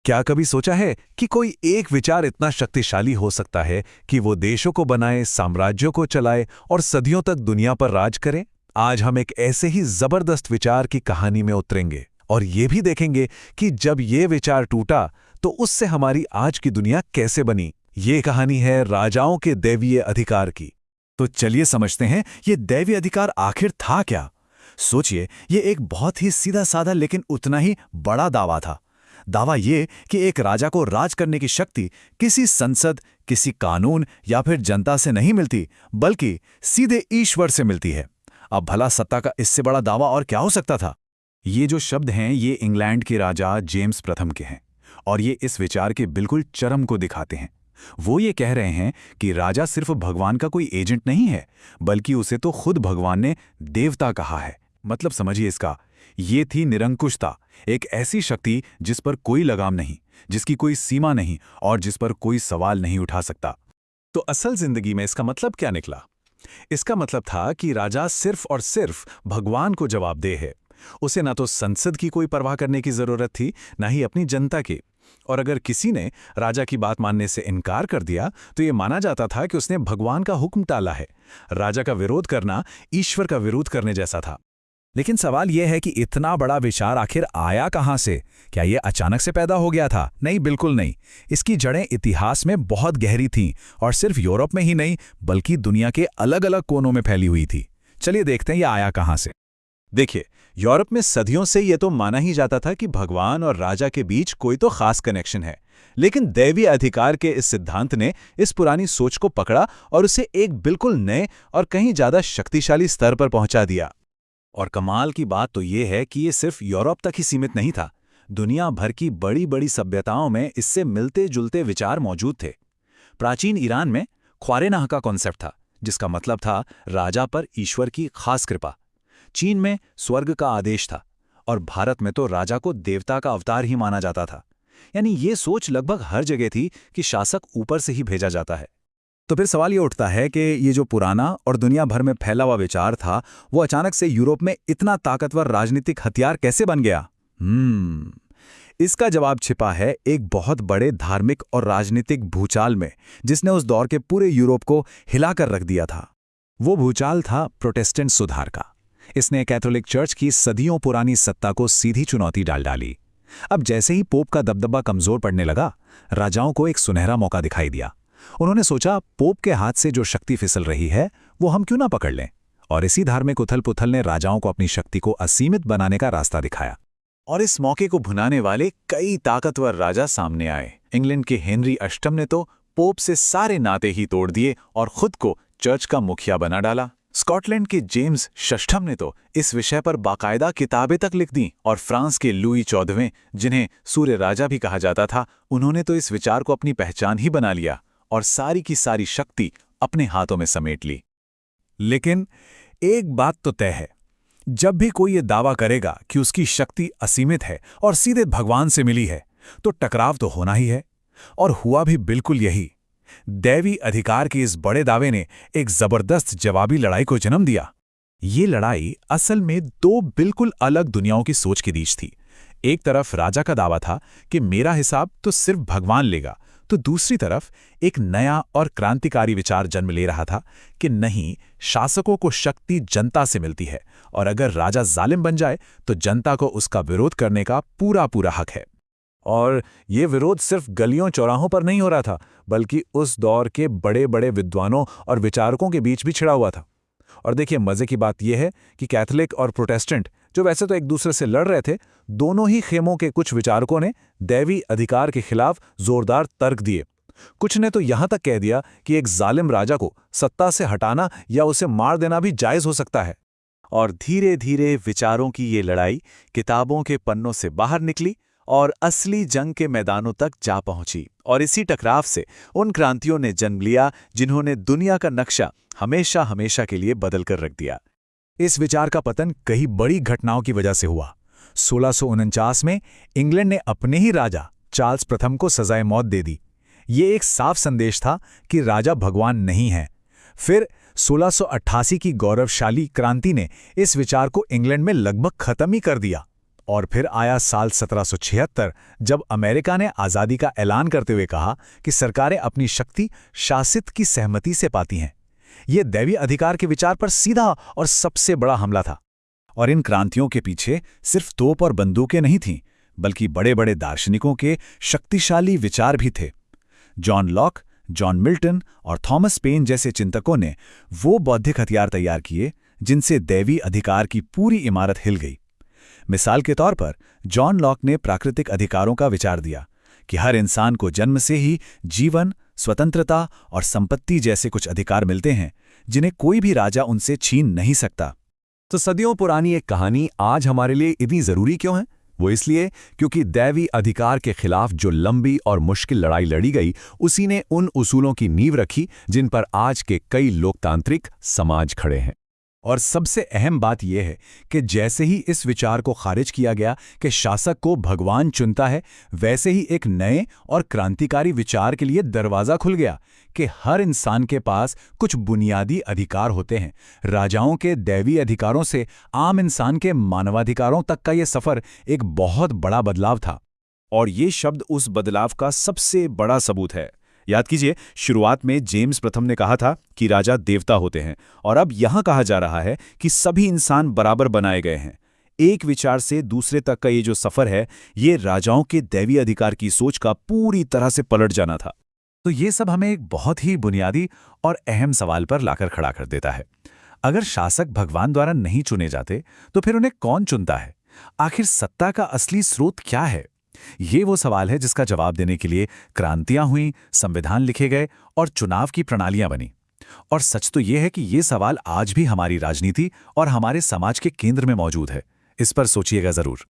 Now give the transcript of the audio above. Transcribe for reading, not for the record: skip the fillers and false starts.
क्या कभी सोचा है कि कोई एक विचार इतना शक्तिशाली हो सकता है कि वो देशों को बनाए, साम्राज्यों को चलाए और सदियों तक दुनिया पर राज करे? आज हम एक ऐसे ही जबरदस्त विचार की कहानी में उतरेंगे और ये भी देखेंगे कि जब ये विचार टूटा तो उससे हमारी आज की दुनिया कैसे बनी। ये कहानी है राजाओं के दैवीय अधिकार की। तो चलिए समझते हैं ये दैवीय अधिकार आखिर था क्या। सोचिए, ये एक बहुत ही सीधा साधा लेकिन उतना ही बड़ा दावा था। दावा ये कि एक राजा को राज करने की शक्ति किसी संसद, किसी कानून या फिर जनता से नहीं मिलती, बल्कि सीधे ईश्वर से मिलती है। अब भला सत्ता का इससे बड़ा दावा और क्या हो सकता था। ये जो शब्द हैं ये इंग्लैंड के राजा जेम्स प्रथम के हैं और ये इस विचार के बिल्कुल चरम को दिखाते हैं। वो ये कह रहे हैं कि राजा सिर्फ भगवान का कोई एजेंट नहीं है, बल्कि उसे तो खुद भगवान ने देवता कहा है। मतलब समझिए इसका, ये थी निरंकुशता, एक ऐसी शक्ति जिस पर कोई लगाम नहीं, जिसकी कोई सीमा नहीं और जिस पर कोई सवाल नहीं उठा सकता। तो असल जिंदगी में इसका मतलब क्या निकला? इसका मतलब था कि राजा सिर्फ और सिर्फ भगवान को जवाबदेह है। उसे ना तो संसद की कोई परवाह करने की जरूरत थी, ना ही अपनी जनता की। और अगर किसी ने राजा की बात मानने से इनकार कर दिया तो यह माना जाता था कि उसने भगवान का हुक्म टाला है। राजा का विरोध करना ईश्वर का विरोध करने जैसा था। लेकिन सवाल यह है कि इतना बड़ा विचार आखिर आया कहां से? क्या यह अचानक से पैदा हो गया था? नहीं, बिल्कुल नहीं। इसकी जड़ें इतिहास में बहुत गहरी थीं और सिर्फ यूरोप में ही नहीं बल्कि दुनिया के अलग अलग कोनों में फैली हुई थी। चलिए देखते हैं यह आया कहां से। देखिए, यूरोप में सदियों से यह तो माना ही जाता था कि भगवान और राजा के बीच कोई तो खास कनेक्शन है। लेकिन दैवीय अधिकार के इस सिद्धांत ने इस पुरानी सोच को पकड़ा और उसे एक बिल्कुल नए और कहीं ज्यादा शक्तिशाली स्तर पर पहुंचा दिया। और कमाल की बात तो ये है कि ये सिर्फ यूरोप तक ही सीमित नहीं था। दुनिया भर की बड़ी बड़ी सभ्यताओं में इससे मिलते जुलते विचार मौजूद थे। प्राचीन ईरान में ख्वारेनाह का कॉन्सेप्ट था, जिसका मतलब था राजा पर ईश्वर की खास कृपा। चीन में स्वर्ग का आदेश था और भारत में तो राजा को देवता का अवतार ही माना जाता था। यानी ये सोच लगभग हर जगह थी कि शासक ऊपर से ही भेजा जाता है। तो फिर सवाल ये उठता है कि ये जो पुराना और दुनिया भर में फैला हुआ विचार था वो अचानक से यूरोप में इतना ताकतवर राजनीतिक हथियार कैसे बन गया? इसका जवाब छिपा है एक बहुत बड़े धार्मिक और राजनीतिक भूचाल में, जिसने उस दौर के पूरे यूरोप को हिलाकर रख दिया था। वो भूचाल था प्रोटेस्टेंट सुधार का। इसने कैथोलिक चर्च की सदियों पुरानी सत्ता को सीधी चुनौती डाल डाली। अब जैसे ही पोप का दबदबा कमजोर पड़ने लगा, राजाओं को एक सुनहरा मौका दिखाई दिया। उन्होंने सोचा, पोप के हाथ से जो शक्ति फिसल रही है वो हम क्यों ना पकड़ लें। और इसी धार्मिक उथल पुथल ने राजाओं को अपनी शक्ति को असीमित बनाने का रास्ता दिखाया। और इस मौके को भुनाने वाले कई ताकतवर राजा सामने आए। इंग्लैंड के हेनरी अष्टम ने तो पोप से सारे नाते ही तोड़ दिए और खुद को चर्च का मुखिया बना डाला। स्कॉटलैंड के जेम्स षष्ठम ने तो इस विषय पर बाकायदा किताबें तक लिख दी। और फ्रांस के लुई चौदहवें, जिन्हें सूर्य राजा भी कहा जाता था, उन्होंने तो इस विचार को अपनी पहचान ही बना लिया और सारी की सारी शक्ति अपने हाथों में समेट ली। लेकिन एक बात तो तय है, जब भी कोई ये दावा करेगा कि उसकी शक्ति असीमित है और सीधे भगवान से मिली है, तो टकराव तो होना ही है। और हुआ भी बिल्कुल यही। दैवी अधिकार के इस बड़े दावे ने एक जबरदस्त जवाबी लड़ाई को जन्म दिया। ये लड़ाई असल में दो बिल्कुल अलग दुनियाओं की सोच के बीच थी। एक तरफ राजा का दावा था कि मेरा हिसाब तो सिर्फ भगवान लेगा, तो दूसरी तरफ एक नया और क्रांतिकारी विचार जन्म ले रहा था कि नहीं, शासकों को शक्ति जनता से मिलती है और अगर राजा जालिम बन जाए तो जनता को उसका विरोध करने का पूरा पूरा हक है। और ये विरोध सिर्फ गलियों चौराहों पर नहीं हो रहा था, बल्कि उस दौर के बड़े बड़े विद्वानों और विचारकों के बीच भी छिड़ा हुआ था। और देखिए, मजे की बात यह है कि कैथोलिक और प्रोटेस्टेंट, जो वैसे तो एक दूसरे से लड़ रहे थे, दोनों ही खेमों के कुछ विचारकों ने दैवी अधिकार के खिलाफ जोरदार तर्क दिए। कुछ ने तो यहां तक कह दिया कि एक जालिम राजा को सत्ता से हटाना या उसे मार देना भी जायज हो सकता है। और धीरे धीरे विचारों की ये लड़ाई किताबों के पन्नों से बाहर निकली और असली जंग के मैदानों तक जा पहुंची। और इसी टकराव से उन क्रांतियों ने जन्म लिया जिन्होंने दुनिया का नक्शा हमेशा हमेशा के लिए बदल कर रख दिया। इस विचार का पतन कई बड़ी घटनाओं की वजह से हुआ। 1649 में इंग्लैंड ने अपने ही राजा चार्ल्स प्रथम को सजाए मौत दे दी। ये एक साफ संदेश था कि राजा भगवान नहीं है। फिर 1688 की गौरवशाली क्रांति ने इस विचार को इंग्लैंड में लगभग खत्म ही कर दिया। और फिर आया साल 1776, जब अमेरिका ने आज़ादी का ऐलान करते हुए कहा कि सरकारें अपनी शक्ति शासित की सहमति से पाती हैं। ये दैवीय अधिकार के विचार पर सीधा और सबसे बड़ा हमला था। और इन क्रांतियों के पीछे सिर्फ तोप और बंदूकें नहीं थीं, बल्कि बड़े बड़े दार्शनिकों के शक्तिशाली विचार भी थे। जॉन लॉक, जॉन मिल्टन और थॉमस पेन जैसे चिंतकों ने वो बौद्धिक हथियार तैयार किए जिनसे दैवीय अधिकार की पूरी इमारत हिल गई। मिसाल के तौर पर जॉन लॉक ने प्राकृतिक अधिकारों का विचार दिया कि हर इंसान को जन्म से ही जीवन, स्वतंत्रता और संपत्ति जैसे कुछ अधिकार मिलते हैं जिन्हें कोई भी राजा उनसे छीन नहीं सकता। तो सदियों पुरानी एक कहानी आज हमारे लिए इतनी जरूरी क्यों है? वो इसलिए क्योंकि दैवीय अधिकार के खिलाफ जो लंबी और मुश्किल लड़ाई लड़ी गई, उसी ने उन उसूलों की नींव रखी जिन पर आज के कई लोकतांत्रिक समाज खड़े हैं। और सबसे अहम बात यह है कि जैसे ही इस विचार को खारिज किया गया कि शासक को भगवान चुनता है, वैसे ही एक नए और क्रांतिकारी विचार के लिए दरवाज़ा खुल गया कि हर इंसान के पास कुछ बुनियादी अधिकार होते हैं। राजाओं के दैवीय अधिकारों से आम इंसान के मानवाधिकारों तक का ये सफ़र एक बहुत बड़ा बदलाव था। और ये शब्द उस बदलाव का सबसे बड़ा सबूत है। याद कीजिए, शुरुआत में जेम्स प्रथम ने कहा था कि राजा देवता होते हैं, और अब यहां कहा जा रहा है कि सभी इंसान बराबर बनाए गए हैं। एक विचार से दूसरे तक का ये जो सफर है, ये राजाओं के दैवीय अधिकार की सोच का पूरी तरह से पलट जाना था। तो ये सब हमें एक बहुत ही बुनियादी और अहम सवाल पर लाकर खड़ा कर देता है। अगर शासक भगवान द्वारा नहीं चुने जाते, तो फिर उन्हें कौन चुनता है? आखिर सत्ता का असली स्रोत क्या है? ये वो सवाल है जिसका जवाब देने के लिए क्रांतियां हुई, संविधान लिखे गए और चुनाव की प्रणालियां बनी। और सच तो ये है कि ये सवाल आज भी हमारी राजनीति और हमारे समाज के केंद्र में मौजूद है। इस पर सोचिएगा जरूर।